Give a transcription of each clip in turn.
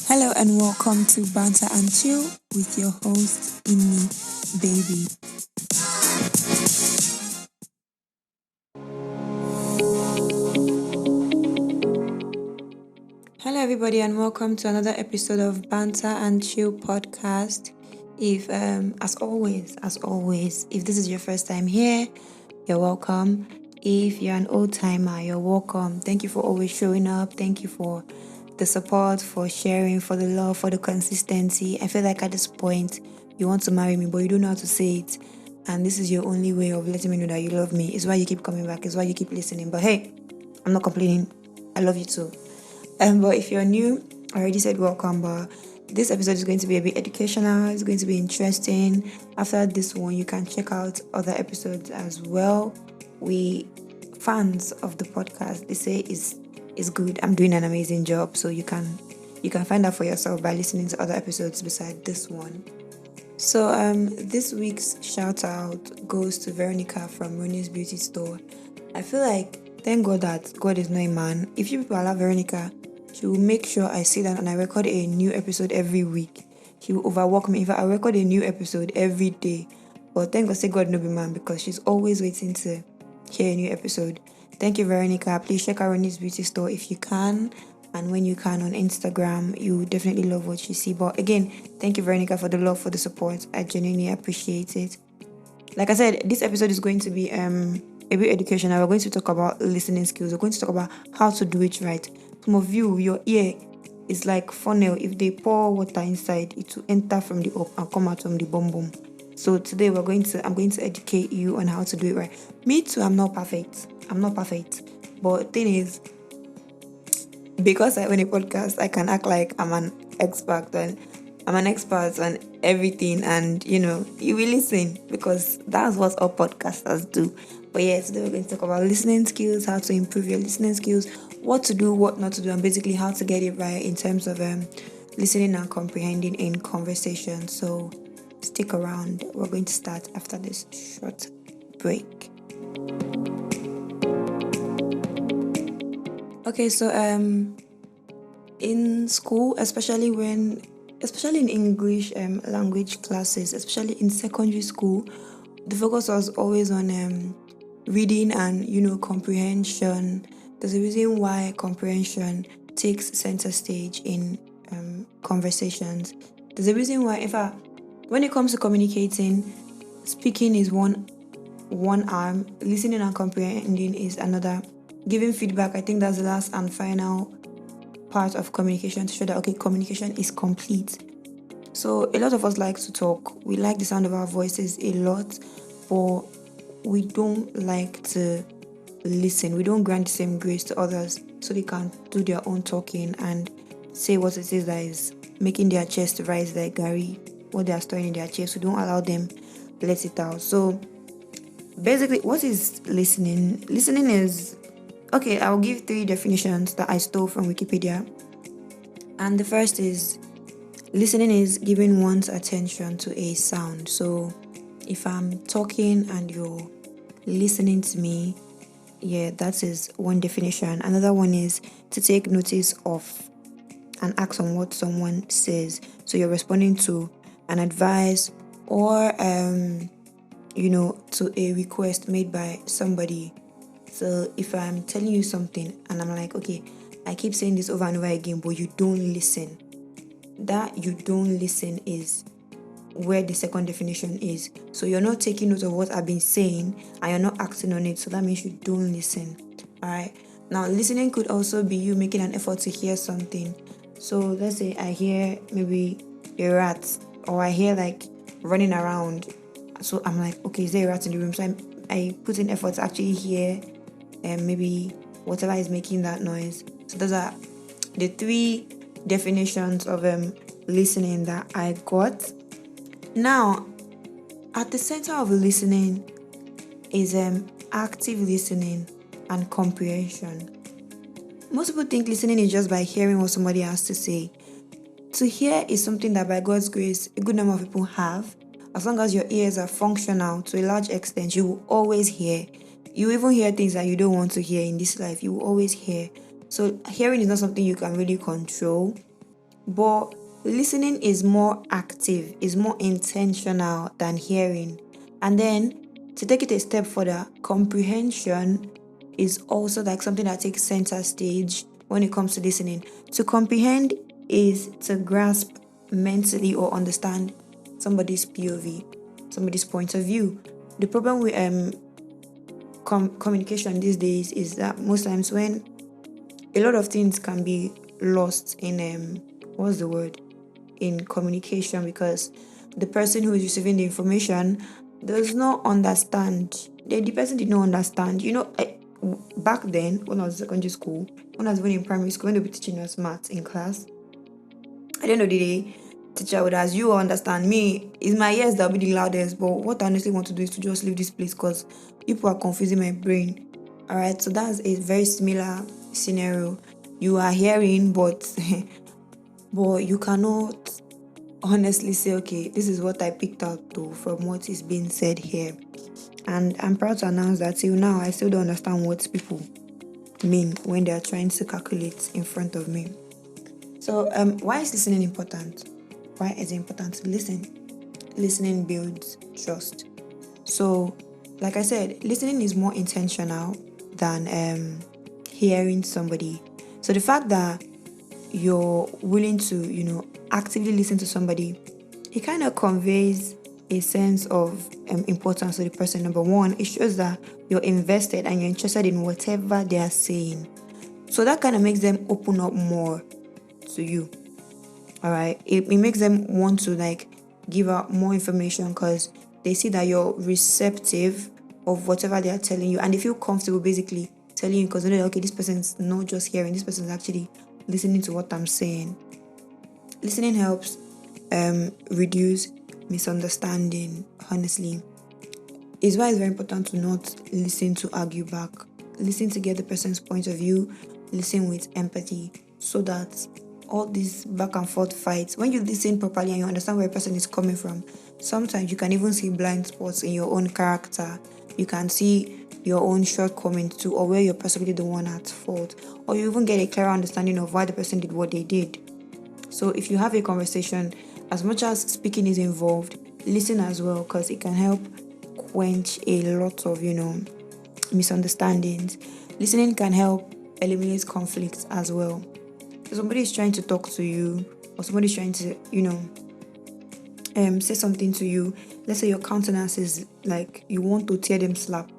Hello and welcome to Banter and Chill with your host, Inni Baby. Hello everybody and welcome to another episode of Banter and Chill podcast. If as always, if this is your first time here, you're welcome. If you're an old timer, you're welcome. Thank you for always showing up. Thank you for the support, for sharing, for the love, for the consistency. I feel like at this point you want to marry me, but you don't know how to say it. And this is your only way of letting me know that you love me. It's why you keep coming back. It's why you keep listening. But hey, I'm not complaining. I love you too. But if you're new, I already said welcome, but this episode is going to be a bit educational. It's going to be interesting. After this one, you can check out other episodes as well. We fans of the podcast, they say is good. I'm doing an amazing job, so you can find out for yourself by listening to other episodes beside this one. So this week's shout out goes to Veronica from Roni's Beauty Store. I feel like thank God that God is not a man. If you people allow Veronica, she will make sure I sit down and I record a new episode every week. She will overwork me. In fact, I record a new episode every day. But thank God say God no be man, because she's always waiting to hear a new episode. Thank you, Veronica. Please check out Roni's Beauty Store if you can. And when you can on Instagram, you definitely love what you see. But again, thank you, Veronica, for the love, for the support. I genuinely appreciate it. Like I said, this episode is going to be a bit educational. We're going to talk about listening skills. We're going to talk about how to do it right. Some of you, your ear is like funnel. If they pour water inside, it will enter from the up and come out from the bum. So today I'm going to educate you on how to do it right. Me too, I'm not perfect. But the thing is, because I own a podcast, I can act like I'm an expert on everything, and you will listen, because that's what all podcasters do. But yes, today we're going to talk about listening skills, how to improve your listening skills, what to do, what not to do, and basically how to get it right in terms of listening and comprehending in conversation. So stick around. We're going to start after this short break. Okay, so in school, especially in English language classes, especially in secondary school, the focus was always on reading and comprehension. There's a reason why comprehension takes center stage in conversations. There's a reason why, in fact, when it comes to communicating, speaking is one arm, listening and comprehending is another. Giving feedback, I think that's the last and final part of communication to show that communication is complete. So a lot of us like to talk. We like the sound of our voices a lot, but we don't like to listen. We don't grant the same grace to others so they can do their own talking and say what it is that is making their chest rise like Gary, what they are storing in their chest. We don't allow them to let it out. So basically, what is listening? Listening is, I'll give 3 definitions that I stole from Wikipedia. And the first is, listening is giving one's attention to a sound. So if I'm talking and you're listening to me, that is one definition. Another one is to take notice of and act on what someone says. So you're responding to an advice or to a request made by somebody. So if I'm telling you something and I'm like, I keep saying this over and over again, but you don't listen. That you don't listen is where the second definition is. So you're not taking note of what I've been saying and you're not acting on it. So that means you don't listen. Alright. Now, listening could also be you making an effort to hear something. So let's say I hear maybe a rat, or I hear like running around. So I'm like, is there a rat in the room? So I put in effort to actually hear maybe whatever is making that noise. So those are the 3 definitions of listening that I got. Now, at the center of listening is active listening and comprehension. Most people think listening is just by hearing what somebody has to say. To hear is something that by God's grace, a good number of people have. As long as your ears are functional to a large extent, you will always hear. You even hear things that you don't want to hear in this life. You will always hear. So hearing is not something you can really control. But listening is more active, is more intentional than hearing. And then to take it a step further, comprehension is also like something that takes center stage when it comes to listening. To comprehend is to grasp mentally or understand somebody's POV, somebody's point of view. The problem with communication these days is that most times when a lot of things can be lost in what's the word, in communication, because the person who is receiving the information does not understand. The person did not understand. Back then when I was in secondary school, when I was even in primary school, when they were teaching us maths in class, at the end of the day, teacher would ask, you understand me? It's my ears that will be the loudest, but what I honestly want to do is to just leave this place because people are confusing my brain. Alright, so that's a very similar scenario. You are hearing, but you cannot honestly say, okay, this is what I picked out though from what is being said here. And I'm proud to announce that till now I still don't understand what people mean when they are trying to calculate in front of me. So why is listening important? Why is it important to listen? Listening builds trust. So like I said, listening is more intentional than hearing somebody. So the fact that you're willing to, actively listen to somebody, it kind of conveys a sense of importance to the person. Number one, it shows that you're invested and you're interested in whatever they are saying. So that kind of makes them open up more to you. All right. It makes them want to give out more information because they see that you're receptive of whatever they are telling you, and they feel comfortable basically telling you because they know that, okay, this person's not just hearing, this person's actually listening to what I'm saying. Listening helps reduce misunderstanding. Honestly, it's why it's very important to not listen to argue back. Listen to get the person's point of view. Listen with empathy, so that all these back and forth fights, when you listen properly and you understand where a person is coming from, sometimes you can even see blind spots in your own character. You can see your own shortcomings too, or where you're possibly the one at fault, or you even get a clearer understanding of why the person did what they did. So if you have a conversation, as much as speaking is involved, listen as well, because it can help quench a lot of misunderstandings. Listening can help eliminate conflicts as well. So somebody is trying to talk to you, or somebody is trying to say something to you. Let's say your countenance is like you want to tear them slap.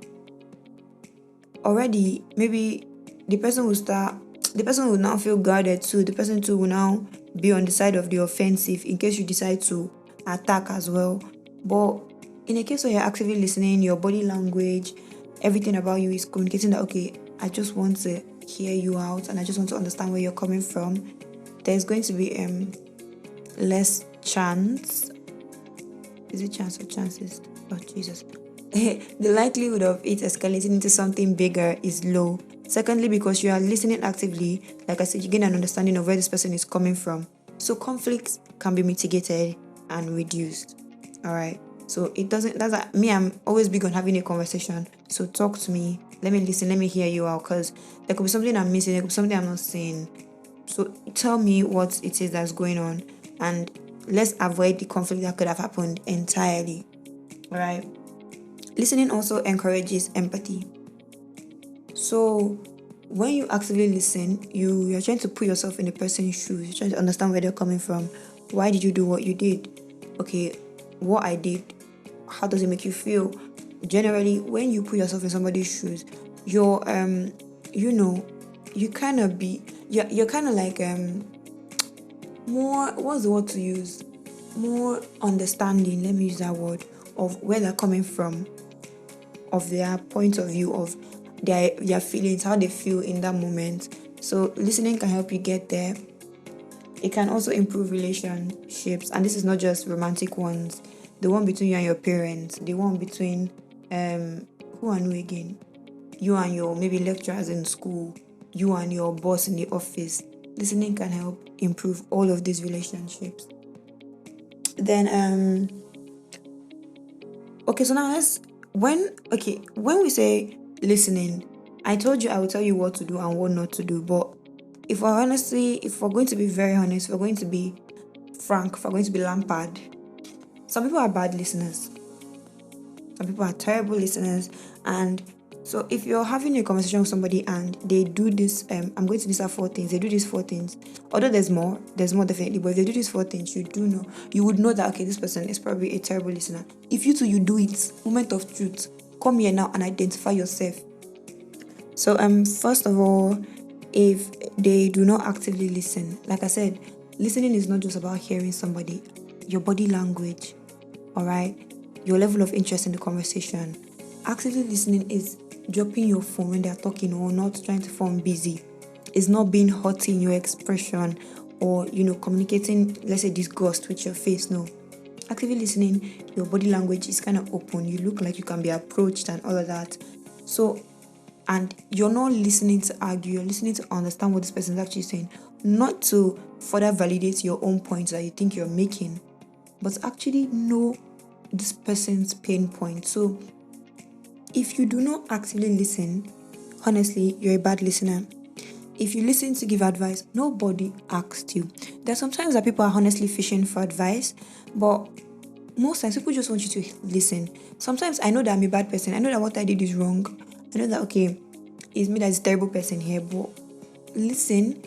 Already, maybe the person will now feel guarded too. The person too will now be on the side of the offensive in case you decide to attack as well. But in a case where you're actively listening, your body language, everything about you is communicating that, okay, I just want to hear you out and I just want to understand where you're coming from. There's going to be less chance. Is it chance or chances? Oh, Jesus. The likelihood of it escalating into something bigger is low. Secondly, because you are listening actively, like I said, you gain an understanding of where this person is coming from. So conflicts can be mitigated and reduced. All right. So I'm always big on having a conversation. So talk to me. Let me listen. Let me hear you out, because there could be something I'm missing. There could be something I'm not seeing. So tell me what it is that's going on, and let's avoid the conflict that could have happened entirely. All right. Listening also encourages empathy. So when you actively listen, you're trying to put yourself in the person's shoes. You're trying to understand where they're coming from. Why did you do what you did? Okay, what I did, how does it make you feel? Generally, when you put yourself in somebody's shoes, you're you kind of you're kind of like more, what's the word to use? More understanding, let me use that word, of where they're coming from, of their point of view, of their feelings, how they feel in that moment. So listening can help you get there. It can also improve relationships, and this is not just romantic ones. The one between you and your parents, the one between who and who again? You and your maybe lecturers in school, you and your boss in the office. Listening can help improve all of these relationships. Then okay, so now when we say listening, I told you I will tell you what to do and what not to do, but if we're going to be very honest, if we're going to be frank, if we're going to be Lampard, some people are bad listeners. Some people are terrible listeners. And so if you're having a conversation with somebody and they do this, I'm going to list out 4 things. They do these 4 things. Although there's more definitely, but if they do these 4 things, you would know that, okay, this person is probably a terrible listener. If you two, you do it, moment of truth, come here now and identify yourself. So first of all, if they do not actively listen, like I said, listening is not just about hearing somebody, your body language, all right, your level of interest in the conversation. Actively listening is dropping your phone when they're talking or not trying to form busy. It's not being haughty in your expression or, communicating, let's say, disgust with your face. No. Actively listening, your body language is kind of open. You look like you can be approached and all of that. So, and you're not listening to argue, you're listening to understand what this person is actually saying, not to further validate your own points that you think you're making, but actually know this person's pain point. So if you do not actively listen, honestly, you're a bad listener. If you listen to give advice, nobody asked you. There's sometimes that people are honestly fishing for advice, but most times people just want you to listen. Sometimes I know that I'm a bad person. I know that what I did is wrong. I know that, okay, it's me that's a terrible person here, but listen.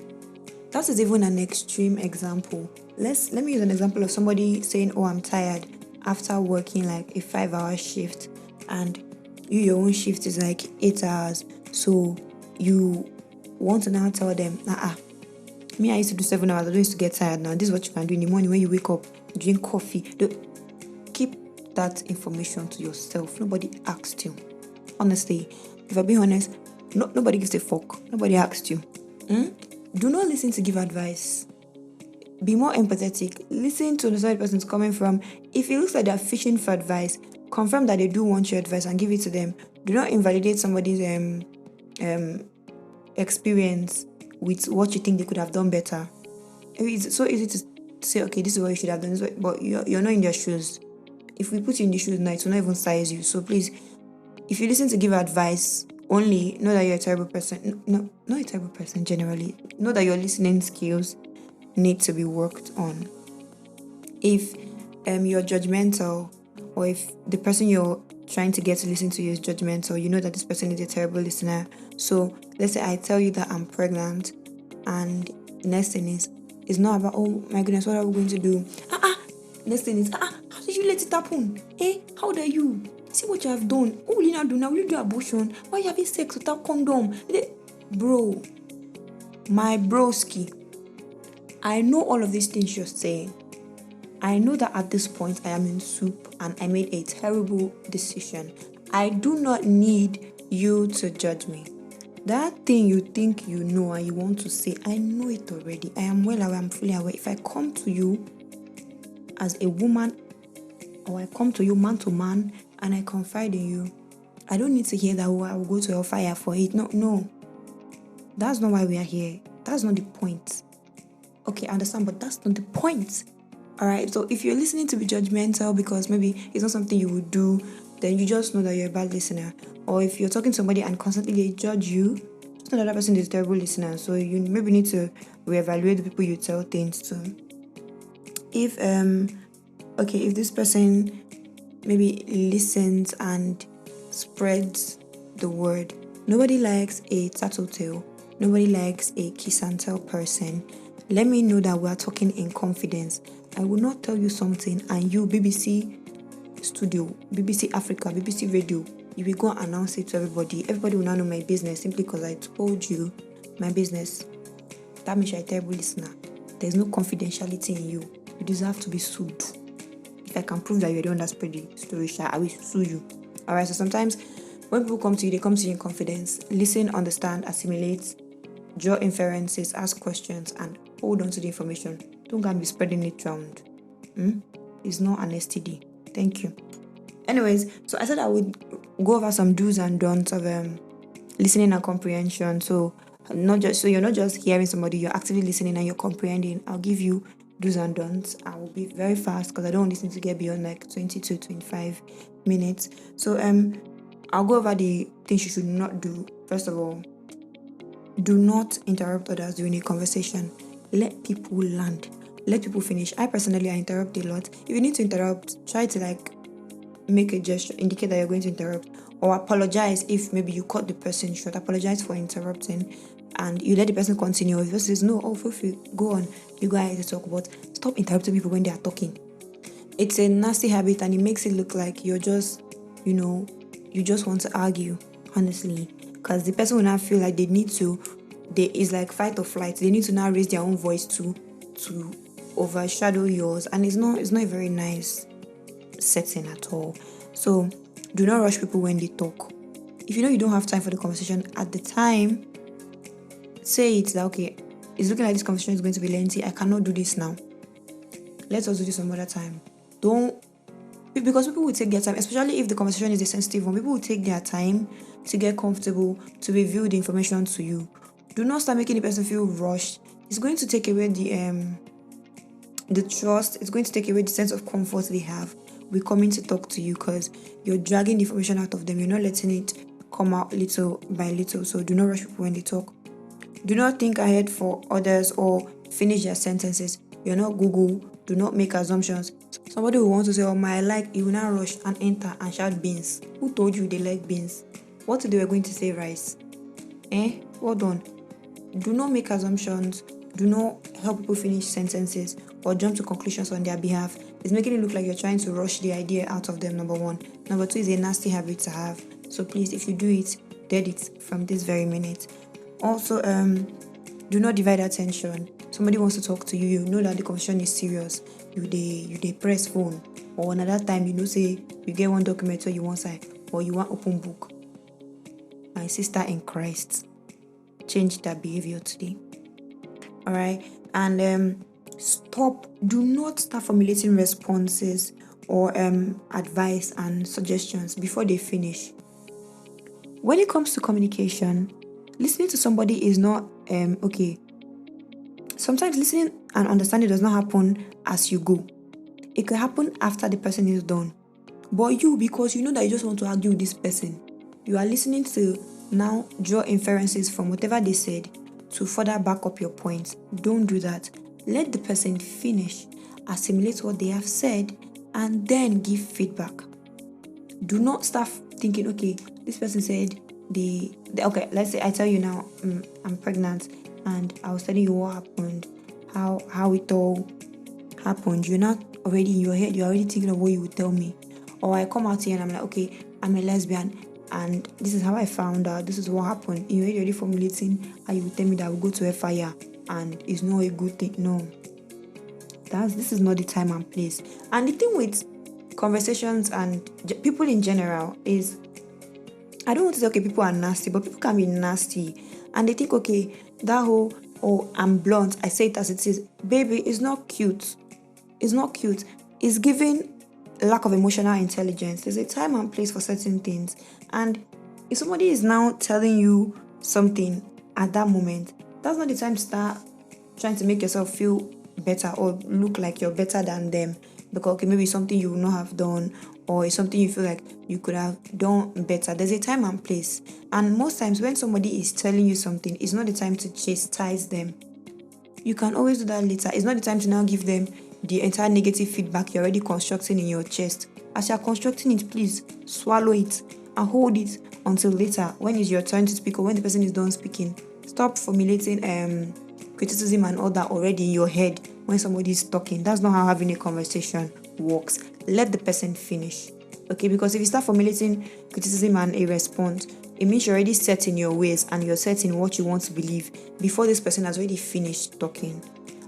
That is even an extreme example. Let me use an example of somebody saying, oh, I'm tired after working like a 5-hour shift, and your own shift is like 8 hours. So you want to now tell them, me, I used to do 7 hours. I don't used to get tired now. This is what you can do in the morning when you wake up, drink coffee. Keep that information to yourself. Nobody asked you. Honestly, if I'm being honest, nobody gives a fuck. Nobody asked you. Do not listen to give advice. Be more empathetic. Listen to the side person's coming from. If it looks like they're fishing for advice, confirm that they do want your advice and give it to them. Do not invalidate somebody's experience with what you think they could have done better. It's so easy to say, okay, this is what you should have done, but you're not in their shoes. If we put you in the shoes now, it will not even size you. So please, if you listen to give advice, only know that you're a terrible person. No, not a terrible person generally. Know that your listening skills need to be worked on. If you're judgmental, or if the person you're trying to get to listen to you is judgmental, you know that this person is a terrible listener. So let's say I tell you that I'm pregnant, and next thing is, it's not about, oh my goodness, what are we going to do? Next thing is, how did you let it happen? Hey, how dare you? See what you have done. What will you now do now? Will you do abortion? Why are you having sex without condom? Bro, my broski, I know all of these things you're saying. I know that at this point I am in soup and I made a terrible decision. I do not need you to judge me. That thing you think you know and you want to say, I know it already. I am well aware, I'm fully aware. If I come to you as a woman, or I come to you man to man and I confide in you, I don't need to hear that, oh, I will go to hellfire for it. No. That's not why we are here. That's not the point. Okay, I understand, but that's not the point. Alright, so if you're listening to be judgmental because maybe it's not something you would do, then you just know that you're a bad listener. Or if you're talking to somebody and constantly they judge you, just know that person is a terrible listener. So you maybe need to reevaluate the people you tell things to. If this person maybe listens and spreads the word. Nobody likes a tattletale. Nobody likes a kiss and tell person. Let me know that we are talking in confidence. I will not tell you something and you, BBC Studio, BBC Africa, BBC Radio, you will go and announce it to everybody. Everybody will now know my business simply because I told you my business. That means you're a terrible listener. There's no confidentiality in you. You deserve to be sued. If I can prove that you're the one that spread the story, I will sue you. Alright, so sometimes when people come to you, they come to you in confidence. Listen, understand, assimilate, draw inferences, ask questions, and hold on to the information. Don't go and be spreading it around. It's not an STD. Thank you. Anyways, so I said I would go over some do's and don'ts of listening and comprehension. So you're not just hearing somebody, you're actively listening and you're comprehending. I'll give you do's and don'ts. I will be very fast because I don't want this thing to get beyond like 20 to 25 minutes. So I'll go over the things you should not do. First of all, Do not interrupt others during a conversation. Let people land. Let people finish. I personally, I interrupt a lot. If you need to interrupt, try to make a gesture, indicate that you're going to interrupt, or apologize if maybe you cut the person short. Apologize for interrupting, and you let the person continue. If the person says no, feel free, go on, you go ahead to talk, but stop interrupting people when they are talking. It's a nasty habit, and it makes it look like you're just, you just want to argue, honestly, because the person will not feel like they need to. It's like fight or flight. They need to now raise their own voice to overshadow yours, and it's not a very nice setting at all. So do not rush people when they talk. If you know you don't have time for the conversation at the time, say it's like, okay, it's looking like this conversation is going to be lengthy. I cannot do this now. Let us do this some other time. Because people will take their time, especially if the conversation is a sensitive one. People will take their time to get comfortable, to reveal the information to you. Do not start making the person feel rushed. It's going to take away the trust. It's going to take away the sense of comfort they have with coming to talk to you, because you're dragging the information out of them. You're not letting it come out little by little. So do not rush people when they talk. Do not think ahead for others or finish their sentences. You're not Google. Do not make assumptions. Somebody will want to say, you will not rush and enter and shout beans. Who told you they like beans? What if they were going to say rice? Well done. Do not make assumptions. Do not help people finish sentences or jump to conclusions on their behalf. It's making it look like you're trying to rush the idea out of them, number one. Number two is a nasty habit to have. So please, if you do it, dead it from this very minute. Also, do not divide attention. Somebody wants to talk to you, you know that the conversation is serious. You dey press phone, or another time say you get one document or you want side, or you want open book. My sister in Christ, change that behavior today. All right, and do not start formulating responses or advice and suggestions before they finish. When it comes to communication, listening to somebody is not okay. Sometimes listening and understanding does not happen as you go. It could happen after the person is done. But because you know that you just want to argue with this person, you are listening to now draw inferences from whatever they said to further back up your points. Don't do that. Let the person finish, assimilate what they have said, and then give feedback. Do not start thinking, okay, this person said okay, let's say I tell you now, I'm pregnant, and I was telling you what happened, how it all happened. You're not already in your head, you're already thinking of what you would tell me. Or I come out here and I'm like, okay, I'm a lesbian, and this is how I found out, this is what happened. You're already formulating how you would tell me that I will go to a fire, and it's not a good thing. No, this is not the time and place. And the thing with conversations and people in general is, I don't want to say, okay, people are nasty, but people can be nasty. And they think, okay, that whole, I'm blunt, I say it as it is. Baby, it's not cute. It's not cute. It's giving lack of emotional intelligence. There's a time and place for certain things. And if somebody is now telling you something at that moment, that's not the time to start trying to make yourself feel better or look like you're better than them. Because, okay, maybe it's something you would not have done, or it's something you feel like you could have done better. There's a time and place. And most times when somebody is telling you something, it's not the time to chastise them. You can always do that later. It's not the time to now give them the entire negative feedback you're already constructing in your chest. As you're constructing it, please swallow it and hold it until later, when it's your turn to speak or when the person is done speaking. Stop formulating criticism and all that already in your head when somebody is talking. That's not how having a conversation works. Let the person finish. Okay, because if you start formulating criticism and a response, it means you're already set in your ways and you're set in what you want to believe before this person has already finished talking.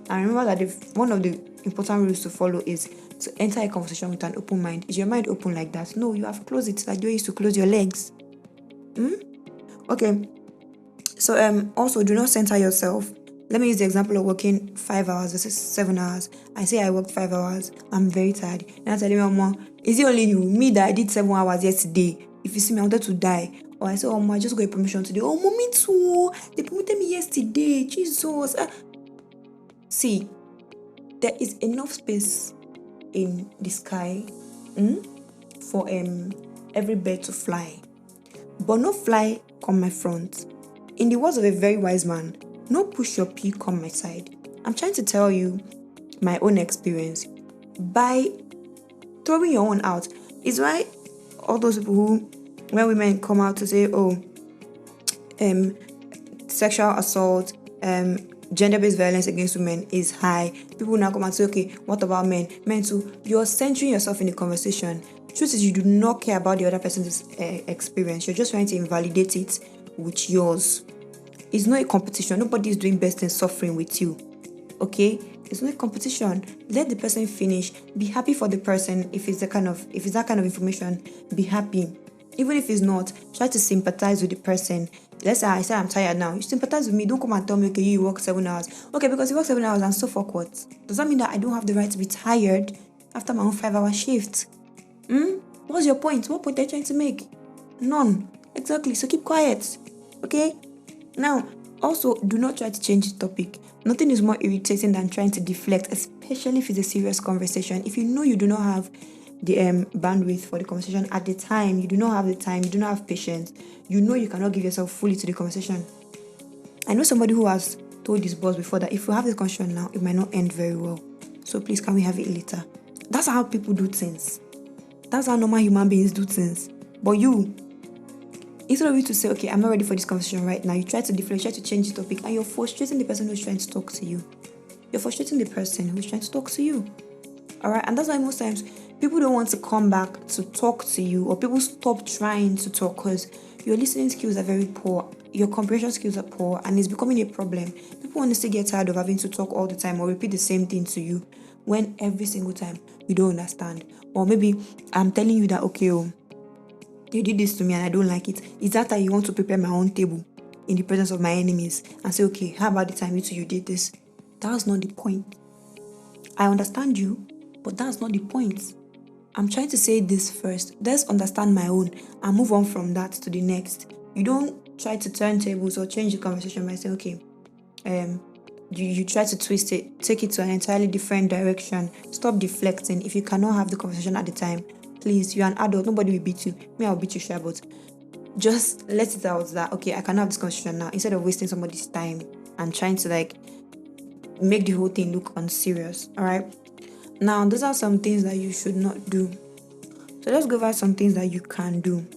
And remember that one of the important rules to follow is to enter a conversation with an open mind. Is your mind open like that? No, you have closed it like you used to close your legs. Okay. So also, do not center yourself. Let me use the example of working 5 hours versus 7 hours. I say I worked 5 hours. I'm very tired. And I tell me, Mama, is it only you? Me that I did 7 hours yesterday. If you see me, I wanted to die. Or I say, oh, Mama, I just got a promotion today. Oh, Mommy too. They promoted me yesterday. Jesus. See, there is enough space in the sky for every bird to fly. But no fly on my front. in the words of a very wise man, no push your pee, come my side. I'm trying to tell you my own experience by throwing your own out. It's why all those people who, when women come out to say, sexual assault, gender-based violence against women is high, people now come and say, okay, what about men? Men too. You're centering yourself in the conversation. Truth is, you do not care about the other person's experience. You're just trying to invalidate it with yours. It's not a competition. Nobody is doing best and suffering with you. Okay? It's not a competition. Let the person finish. Be happy for the person. If it's that kind of information, be happy. Even if it's not, try to sympathize with the person. Let's say I say I'm tired now. You sympathize with me. Don't come and tell me, okay, you work 7 hours. Okay, because you work 7 hours and so fuck what? Does that mean that I don't have the right to be tired after my own 5-hour shift? What's your point? What point are you trying to make? None. Exactly. So keep quiet. Okay? Now, also, do not try to change the topic. Nothing is more irritating than trying to deflect, especially if it's a serious conversation. If you know you do not have the bandwidth for the conversation at the time, you do not have the time, you do not have patience, you know you cannot give yourself fully to the conversation. I know somebody who has told his boss before that if we have this conversation now, it might not end very well. So please, can we have it later? That's how people do things. That's how normal human beings do things. But you, instead of you to say, okay, I'm not ready for this conversation right now, you try to deflect, try to change the topic, and you're frustrating the person who's trying to talk to you. You're frustrating the person who's trying to talk to you. Alright, and that's why most times people don't want to come back to talk to you, or people stop trying to talk because your listening skills are very poor, your comprehension skills are poor, and it's becoming a problem. People honestly get tired of having to talk all the time or repeat the same thing to you when every single time you don't understand. Or maybe I'm telling you that, okay, you did this to me and I don't like it. Is that you want to prepare my own table in the presence of my enemies and say, okay, how about the time you did this? That's not the point. I understand you, but that's not the point. I'm trying to say this first. Let's understand my own and move on from that to the next. You don't try to turn tables or change the conversation by saying, okay, you try to twist it, take it to an entirely different direction. Stop deflecting. If you cannot have the conversation at the time, please, you're an adult. Nobody will beat you. Me, I'll beat you, sure, but just let it out that, okay, I cannot have this conversation now, instead of wasting somebody's time and trying to make the whole thing look unserious. All right. Now, those are some things that you should not do. So let's go over some things that you can do.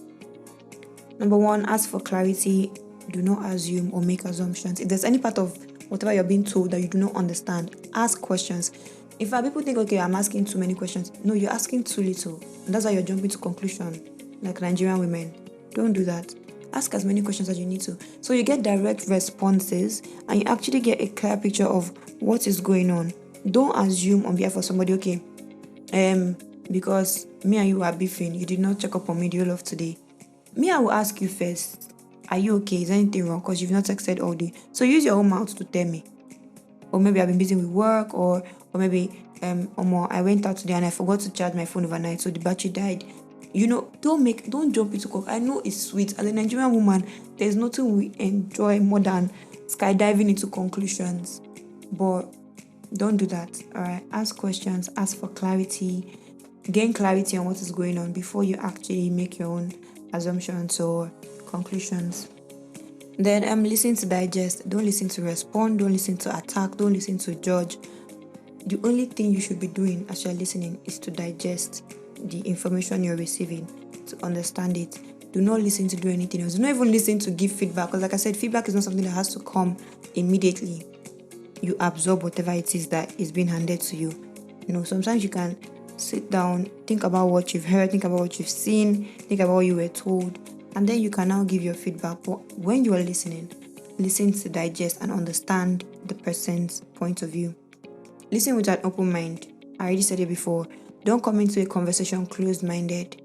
Number 1, ask for clarity. Do not assume or make assumptions. If there's any part of whatever you're being told that you do not understand, ask questions. In fact, people think, okay, I'm asking too many questions. No, you're asking too little. And that's why you're jumping to conclusion, like Nigerian women. Don't do that. Ask as many questions as you need to. So you get direct responses and you actually get a clear picture of what is going on. Don't assume on behalf of somebody, okay, because me and you are beefing, you did not check up on me the whole of today. Me, I will ask you first, are you okay? Is anything wrong? Because you've not texted all day. So use your own mouth to tell me. Or maybe I've been busy with work, or maybe I went out today and I forgot to charge my phone overnight, so the battery died. Don't jump into coke. I know it's sweet. As a Nigerian woman, there's nothing we enjoy more than skydiving into conclusions. But don't do that. Alright, ask questions, ask for clarity, gain clarity on what is going on before you actually make your own assumptions or conclusions. Then listen to digest. Don't listen to respond, don't listen to attack, don't listen to judge. The only thing you should be doing as you're listening is to digest the information you're receiving, to understand it. Do not listen to do anything else. Do not even listen to give feedback, because like I said, feedback is not something that has to come immediately. You absorb whatever it is that is being handed to you. Sometimes you can sit down, think about what you've heard, think about what you've seen, think about what you were told, and then you can now give your feedback. But when you are listening, listen to digest and understand the person's point of view. Listen with an open mind. I already said it before. Don't come into a conversation closed-minded.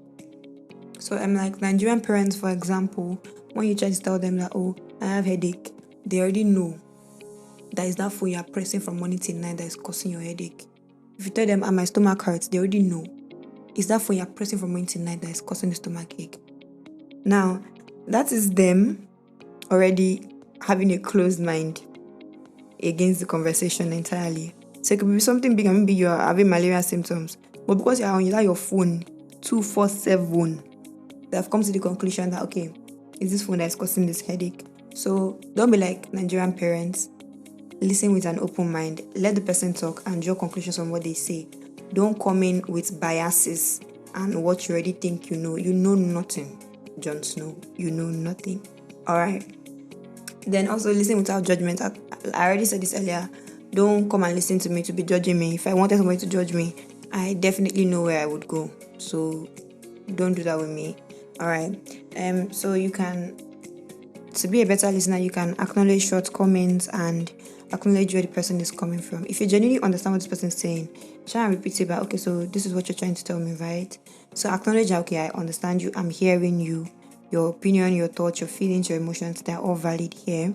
So like Nigerian parents, for example, when you try to tell them that, oh, I have headache, they already know that is that phone you're pressing from morning till night that is causing your headache. If you tell them, my stomach hurts, they already know it's that phone you're pressing from morning till night that is causing the stomach ache. Now, that is them already having a closed mind against the conversation entirely. So it could be something big, and maybe you're having malaria symptoms, but because you're on your phone 247, they have come to the conclusion that, okay, it's this phone that is causing this headache. So don't be like Nigerian parents. Listen with an open mind. Let the person talk and draw conclusions from what they say. Don't come in with biases and what you already think you know. You know nothing, Jon Snow. You know nothing. Alright. Then also listen without judgment. I already said this earlier. Don't come and listen to me to be judging me. If I wanted somebody to judge me, I definitely know where I would go. So don't do that with me. Alright. So you can, to be a better listener, you can acknowledge shortcomings and acknowledge where the person is coming from. If you genuinely understand what this person is saying, try and repeat it back. Okay, so this is what you're trying to tell me, right? So acknowledge that, okay, I understand you, I'm hearing you, your opinion, your thoughts, your feelings, your emotions, they're all valid here.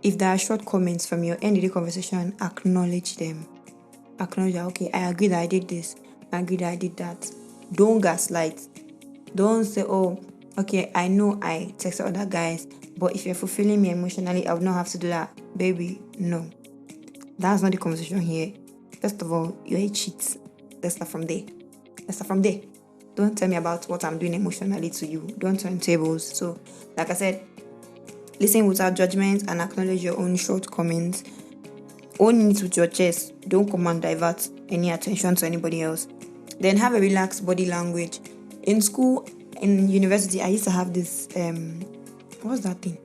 If there are shortcomings from your end of the conversation, acknowledge them. Acknowledge that, okay, I agree that I did this, I agree that I did that. Don't gaslight. Don't say, oh, okay, I know I texted other guys, but if you're fulfilling me emotionally, I would not have to do that. Baby, no. That's not the conversation here. First of all, you're a cheat. Let's start from there. Don't tell me about what I'm doing emotionally to you. Don't turn tables. So, like I said, listen without judgment and acknowledge your own shortcomings. Own it with your chest. Don't come and divert any attention to anybody else. Then have a relaxed body language. In school, in university, I used to have this what's that thing?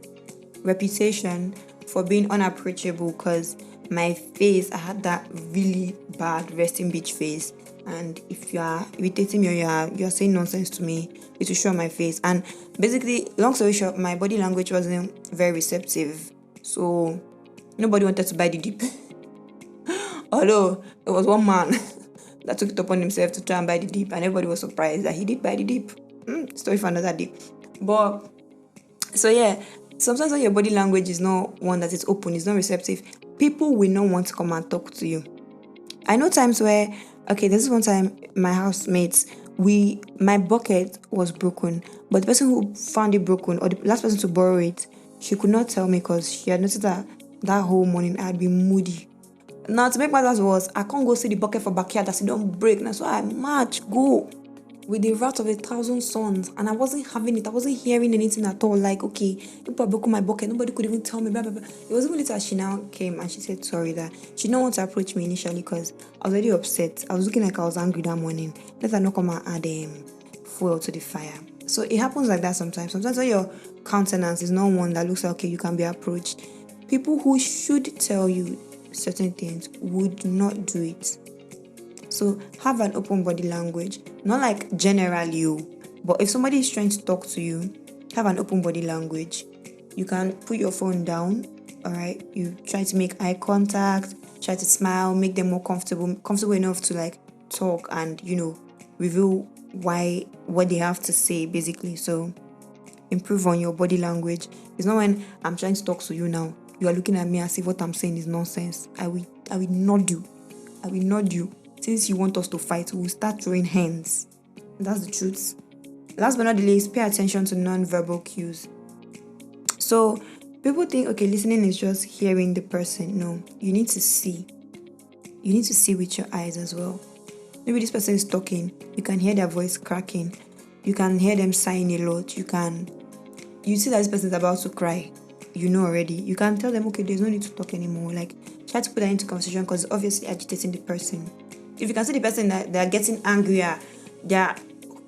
Reputation for being unapproachable because my face, I had that really bad resting bitch face. And if you are irritating me or you're saying nonsense to me, it will show on my face. And basically, long story short, my body language wasn't very receptive. So nobody wanted to buy the dip. Although there was one man that took it upon himself to try and buy the dip, and everybody was surprised that he did buy the dip. Story for another day. But so yeah, sometimes when your body language is not one that is open, it's not receptive, people will not want to come and talk to you. I know times where, okay, this is one time my housemates, my bucket was broken, but the person who found it broken, or the last person to borrow it, she could not tell me because she had noticed that whole morning I had been moody. Now to make matters worse, I can't go see the bucket for backyard that it don't break. Now so I march go with the wrath of 1,000 suns, and I wasn't having it. I wasn't hearing anything at all. Like, okay, people broke my bucket. Nobody could even tell me. Blah blah blah. It was even later she now came and she said sorry that she didn't want to approach me initially because I was already upset. I was looking like I was angry that morning. Let her not come and add fuel to the fire. So it happens like that sometimes. Sometimes when your countenance is not one that looks like, okay, you can be approached, people who should tell you certain things would not do it. So have an open body language, not like general you, but if somebody is trying to talk to you, have an open body language. You can put your phone down, all right? You try to make eye contact, try to smile, make them more comfortable enough to like talk and, reveal what they have to say basically. So improve on your body language. It's not when I'm trying to talk to you now, you are looking at me as if what I'm saying is nonsense. I will nod you. I will nod you. Since you want us to fight, we'll start throwing hands. That's the truth. Last but not the least, pay attention to non-verbal cues. So people think, okay, listening is just hearing the person. No, you need to see. You need to see with your eyes as well. Maybe this person is talking. You can hear their voice cracking. You can hear them sighing a lot. You see that this person is about to cry. You know already. You can tell them, okay, there's no need to talk anymore. Like, try to put that into conversation because it's obviously agitating the person. If you can see the person that they're getting angrier, their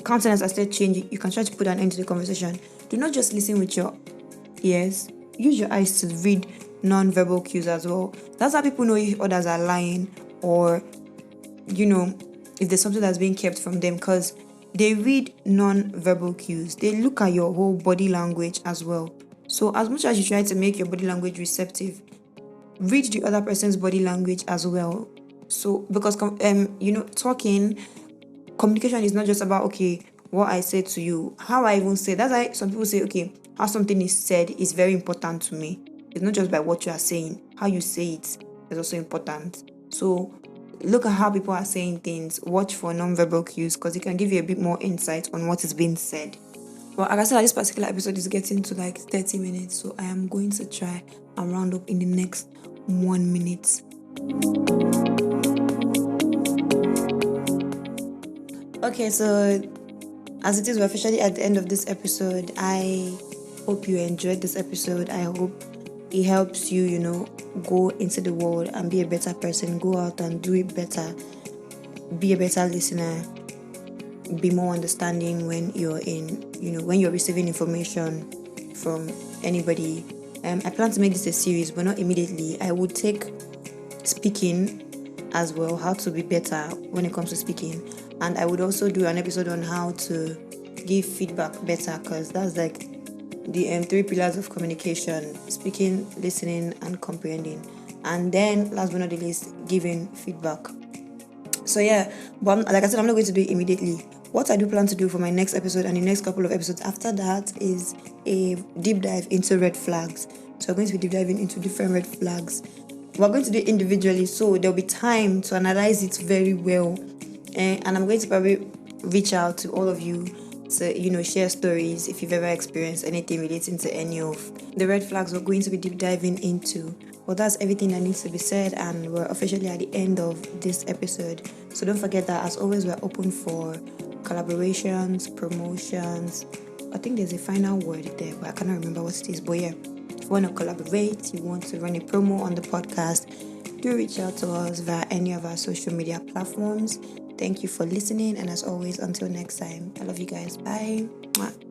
countenance has started changing, you can try to put an end to the conversation. Do not just listen with your ears. Use your eyes to read non-verbal cues as well. That's how people know if others are lying or, if there's something that's being kept from them because they read non-verbal cues. They look at your whole body language as well. So as much as you try to make your body language receptive, read the other person's body language as well. So because talking, communication is not just about, okay, what I said to you, how I even say. That's why some people say, okay, how something is said is very important to me. It's not just by what you are saying, how you say it is also important. So look at how people are saying things. Watch for non-verbal cues because it can give you a bit more insight on what is being said. Well, like I said, this particular episode is getting to like 30 minutes, so I am going to try and round up in the next 1 minute. Okay, so as it is, we're officially at the end of this episode. I hope you enjoyed this episode. I hope it helps you, go into the world and be a better person. Go out and do it better. Be a better listener. Be more understanding when you're when you're receiving information from anybody. I plan to make this a series, but not immediately. I would take speaking as well, how to be better when it comes to speaking, and I would also do an episode on how to give feedback better, because that's like the 3 pillars of communication: speaking, listening, and comprehending. And then last but not the least, giving feedback. So yeah, but like I said, I'm not going to do it immediately. What I do plan to do for my next episode and the next couple of episodes after that is a deep dive into red flags. So we're going to be deep diving into different red flags. We're going to do it individually, so there'll be time to analyze it very well. And I'm going to probably reach out to all of you to, share stories if you've ever experienced anything relating to any of the red flags we're going to be deep diving into. Well, that's everything that needs to be said, and we're officially at the end of this episode. So don't forget that, as always, we're open for collaborations, promotions. I think there's a final word there, but I cannot remember what it is. But yeah, if you want to collaborate, you want to run a promo on the podcast, do reach out to us via any of our social media platforms. Thank you for listening, and as always, until next time, I love you guys. Bye. Mwah.